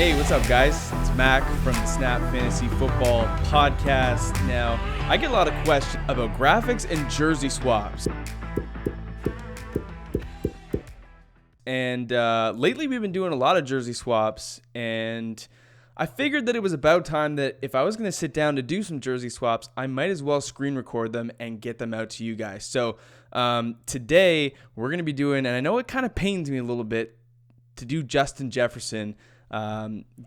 Hey, what's up, guys? It's Mack from the Snap Fantasy Football Podcast. Now, I get a lot of questions about graphics and jersey swaps. And lately, we've been doing a lot of jersey swaps, and I figured that it was about time that if I was going to sit down to do some jersey swaps, I might as well screen record them and get them out to you guys. So today, we're going to be doing, and I know it kind of pains me a little bit to do Justin Jefferson,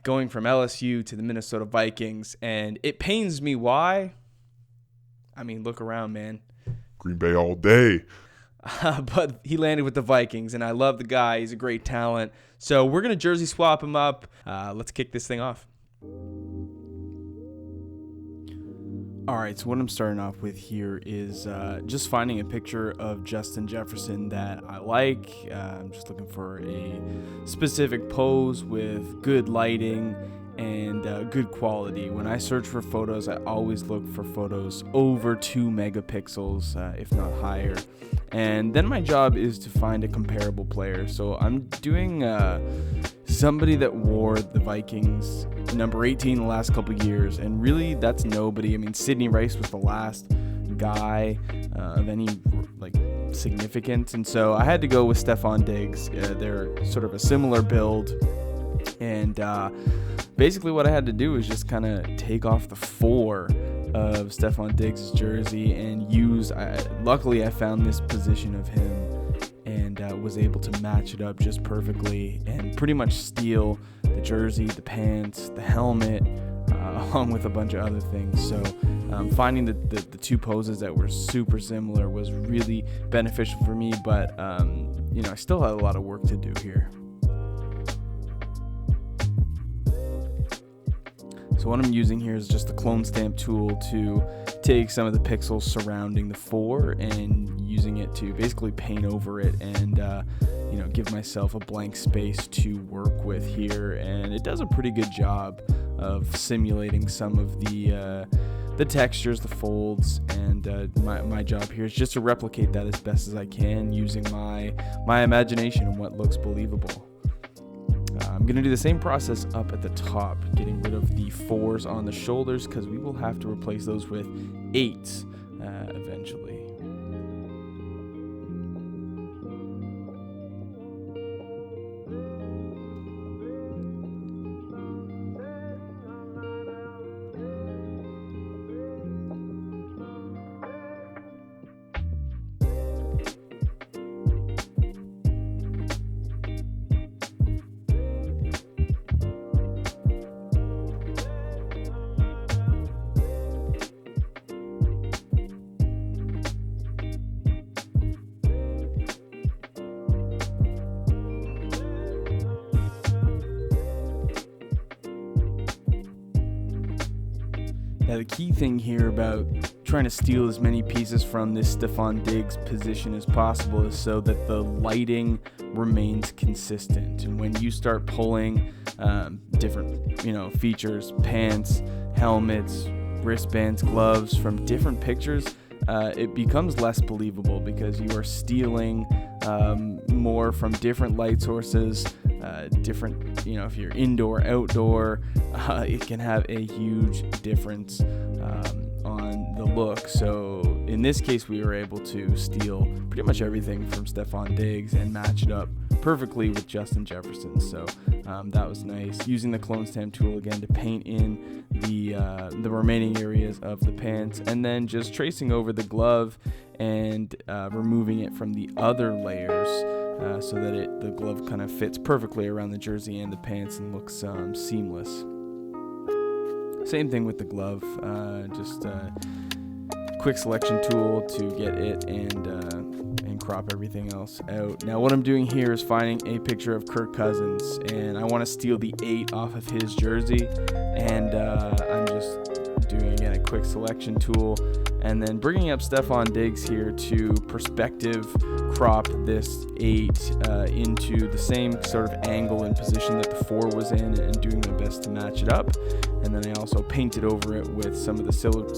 going from LSU to the Minnesota Vikings, and it pains me. Why? I mean, look around, man. Green Bay all day. But he landed with the Vikings, and I love the guy. He's a great talent. So we're going to jersey swap him up. Let's kick this thing off. All right, so what I'm starting off with here is just finding a picture of Justin Jefferson that I like. I'm just looking for a specific pose with good lighting and good quality. When I search for photos, I always look for photos over 2 megapixels, if not higher. And then my job is to find a comparable player. So I'm doing somebody that wore the Vikings number 18 the last couple years, and really that's nobody. I mean, Sidney Rice was the last guy of any significance, and so I had to go with Stefon Diggs. They're sort of a similar build, and basically what I had to do was just kind of take off the 4 of Stefon Diggs' jersey and use, luckily I found this position of him and was able to match it up just perfectly and pretty much steal the jersey, the pants, the helmet, along with a bunch of other things. So finding the 2 poses that were super similar was really beneficial for me, but I still had a lot of work to do here. So what I'm using here is just the clone stamp tool to take some of the pixels surrounding the 4 and using it to basically paint over it and give myself a blank space to work with here. And it does a pretty good job of simulating some of the textures, the folds, and my job here is just to replicate that as best as I can using my imagination and what looks believable. I'm going to do the same process up at the top, getting rid of the 4s on the shoulders because we will have to replace those with 8s eventually. Now, the key thing here about trying to steal as many pieces from this Stefon Diggs position as possible is so that the lighting remains consistent. And when you start pulling different, features, pants, helmets, wristbands, gloves from different pictures, it becomes less believable because you are stealing more from different light sources, different, if you're indoor, outdoor, it can have a huge difference on the look. So in this case, we were able to steal pretty much everything from Stefon Diggs and match it up perfectly with Justin Jefferson. So that was nice. Using the clone stamp tool again to paint in the remaining areas of the pants, and then just tracing over the glove and removing it from the other layers so that the glove kind of fits perfectly around the jersey and the pants and looks seamless. Same thing with the glove, just quick selection tool to get it and crop everything else out. Now what I'm doing here is finding a picture of Kirk Cousins, and I want to steal the 8 off of his jersey, and I'm just doing again a quick selection tool and then bringing up Stefon Diggs here to perspective crop this 8 into the same sort of angle and position that the 4 was in, and doing my best to match it up. And then I also painted over it with some of the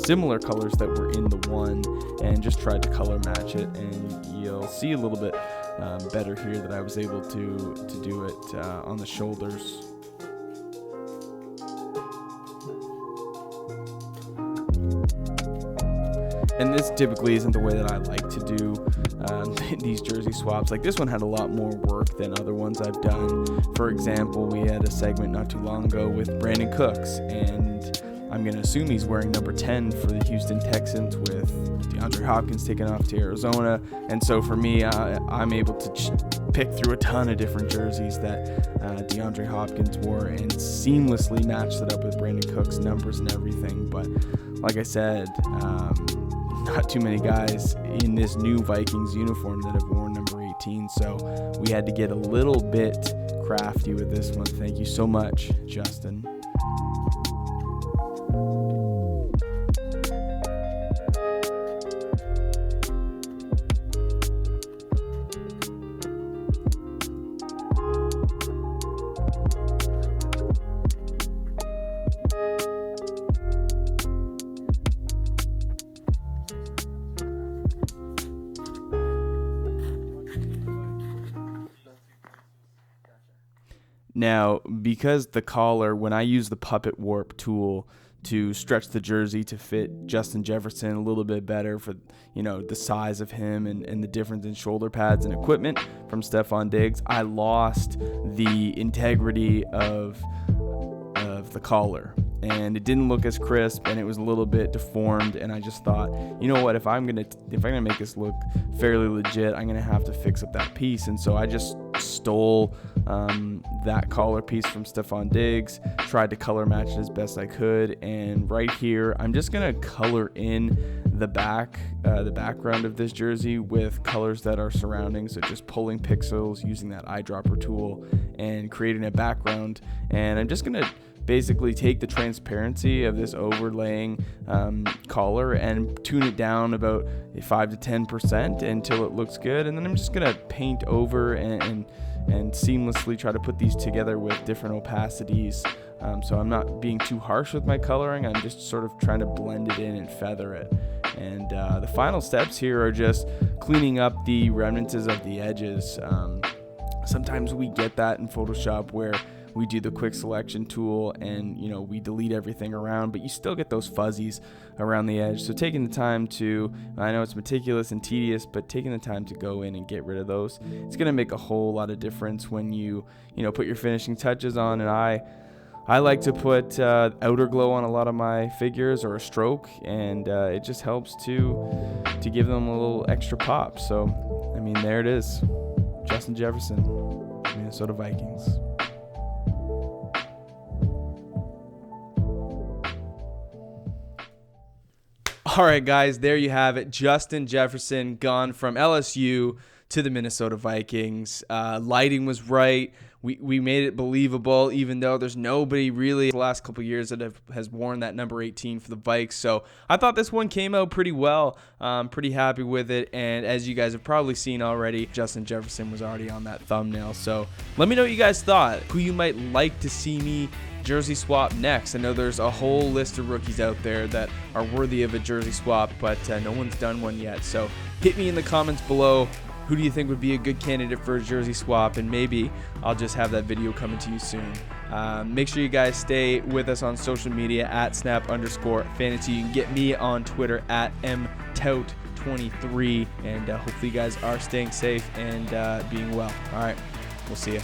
similar colors that were in the 1 and just tried to color match it, and you'll see a little bit better here that I was able to do it on the shoulders. And this typically isn't the way that I like to do these jersey swaps. Like, this one had a lot more work than other ones I've done. For example, we had a segment not too long ago with Brandon Cooks, and I'm going to assume he's wearing number 10 for the Houston Texans, with DeAndre Hopkins taken off to Arizona. And so for me, I'm able to pick through a ton of different jerseys that DeAndre Hopkins wore and seamlessly matched it up with Brandon Cooks' numbers and everything. But like I said, not too many guys in this new Vikings uniform that have worn number 18. So we had to get a little bit crafty with this one. Thank you so much, Justin. Now, because the collar, when I use the puppet warp tool to stretch the jersey to fit Justin Jefferson a little bit better for, the size of him and the difference in shoulder pads and equipment from Stefon Diggs, I lost the integrity of the collar. And it didn't look as crisp, and it was a little bit deformed. And I just thought, you know what? If I'm gonna make this look fairly legit, I'm gonna have to fix up that piece. And so I just stole that collar piece from Stefon Diggs, tried to color match it as best I could. And right here, I'm just gonna color in the background of this jersey with colors that are surrounding. So just pulling pixels, using that eyedropper tool, and creating a background. And I'm just gonna basically take the transparency of this overlaying collar and tune it down about 5 to 10% until it looks good. And then I'm just gonna paint over and seamlessly try to put these together with different opacities. So I'm not being too harsh with my coloring. I'm just sort of trying to blend it in and feather it. And the final steps here are just cleaning up the remnants of the edges. Sometimes we get that in Photoshop where we do the quick selection tool and, we delete everything around, but you still get those fuzzies around the edge. So taking the time to, I know it's meticulous and tedious, but taking the time to go in and get rid of those, it's going to make a whole lot of difference when you put your finishing touches on. And I like to put outer glow on a lot of my figures, or a stroke, and it just helps to give them a little extra pop. So, there it is. Justin Jefferson, Minnesota Vikings. All right, guys, there you have it. Justin Jefferson gone from LSU to the Minnesota Vikings. Lighting was right. We made it believable, even though there's nobody really the last couple of years that has worn that number 18 for the Vikes. So I thought this one came out pretty well. Pretty happy with it. And as you guys have probably seen already, Justin Jefferson was already on that thumbnail. So let me know what you guys thought. Who you might like to see me jersey swap next. I know there's a whole list of rookies out there that are worthy of a jersey swap, but no one's done one yet. So hit me in the comments below. Who do you think would be a good candidate for a jersey swap? And maybe I'll just have that video coming to you soon. Make sure you guys stay with us on social media at snap_fantasy. You can get me on Twitter at mtout23. And hopefully you guys are staying safe and being well. All right, we'll see you.